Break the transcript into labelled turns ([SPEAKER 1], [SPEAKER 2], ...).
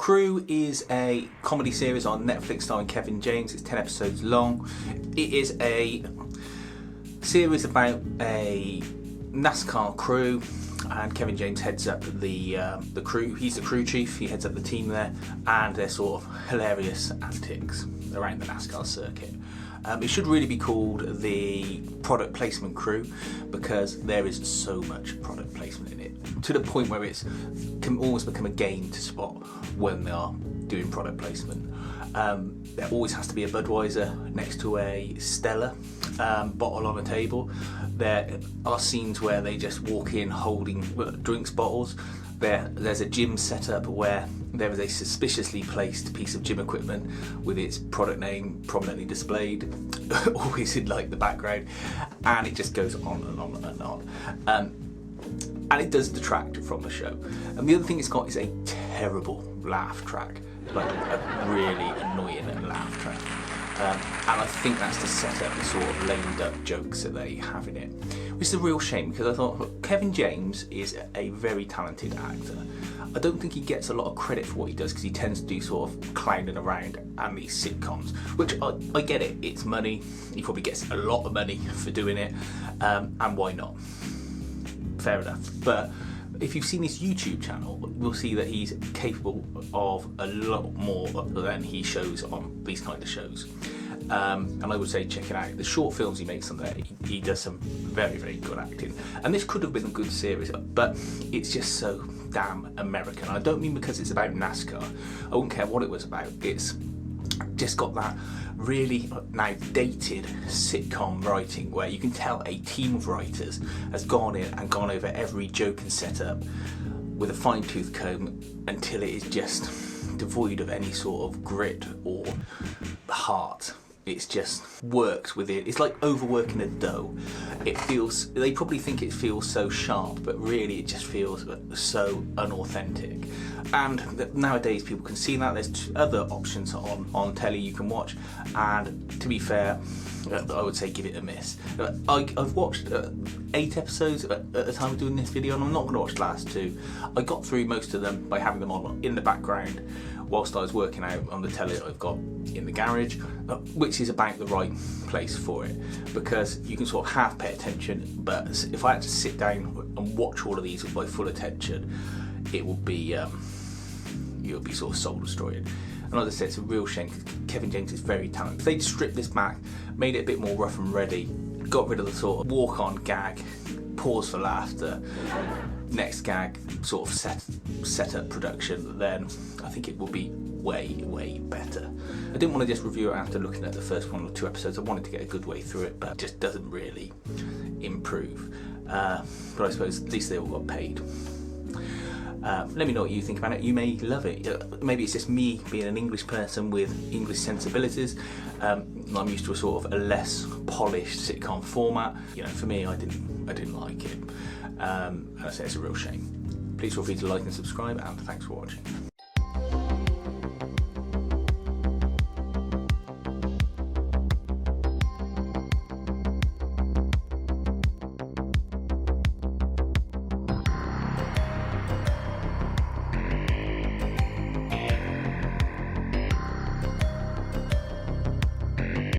[SPEAKER 1] Crew is a comedy series on Netflix starring Kevin James. It's 10 episodes long. It is a series about a NASCAR crew, and Kevin James heads up the crew. He's the crew chief. He heads up the team there, and their sort of hilarious antics around the NASCAR circuit. It should really be called the Product Placement Crew, because there is so much product placement in it, to the point where it's can almost become a game to spot when they are doing product placement. There always has to be a Budweiser next to a Stella bottle on a table. There are scenes where they just walk in holding drinks bottles. There's a gym setup where there is a suspiciously placed piece of gym equipment with its product name prominently displayed, always in like the background, and it just goes on and on and on. And it does detract from the show. And the other thing it's got is a terrible laugh track, like a really annoying laugh track. And I think that's to set up the sort of lamed up jokes that they have in it, which is a real shame, because I thought, look, Kevin James is a very talented actor. I don't think he gets a lot of credit for what he does, because he tends to do sort of clowning around and these sitcoms, which I get it, it's money, he probably gets a lot of money for doing it, and why not? Fair enough. But if you've seen his YouTube channel, you'll see that he's capable of a lot more than he shows on these kind of shows. And I would say check it out. The short films he makes on there, he does some very, very good acting. And this could have been a good series, but it's just so damn American. I don't mean because it's about NASCAR. I wouldn't care what it was about. It's just got that really now dated sitcom writing, where you can tell a team of writers has gone in and gone over every joke and setup with a fine-tooth comb until it is just devoid of any sort of grit or heart. It's just works with it. It's like overworking a dough. It feels, they probably think it feels so sharp, but really it just feels so unauthentic. And nowadays people can see that. There's other options on telly you can watch, and to be fair, I would say give it a miss. I've watched 8 episodes at the time of doing this video, and I'm not going to watch the last 2. I got through most of them by having them on in the background whilst I was working out on the telly that I've got in the garage, which is about the right place for it, because you can sort of half pay attention, but if I had to sit down and watch all of these with my full attention, it would be you'll be sort of soul destroying. And like I said, it's a real shame, because Kevin James is very talented. If they'd stripped this back, made it a bit more rough and ready, got rid of the sort of walk-on gag, pause for laughter, next gag sort of set up production, then I think it will be way, way better. I didn't want to just review it after looking at the first 1 or 2 episodes. I wanted to get a good way through it, but it just doesn't really improve. But I suppose at least they all got paid. Let me know what you think about it. You may love it. Maybe it's just me being an English person with English sensibilities. I'm used to a sort of a less polished sitcom format. You know, for me, I didn't like it. And I say it's a real shame. Please feel free to like and subscribe, and thanks for watching.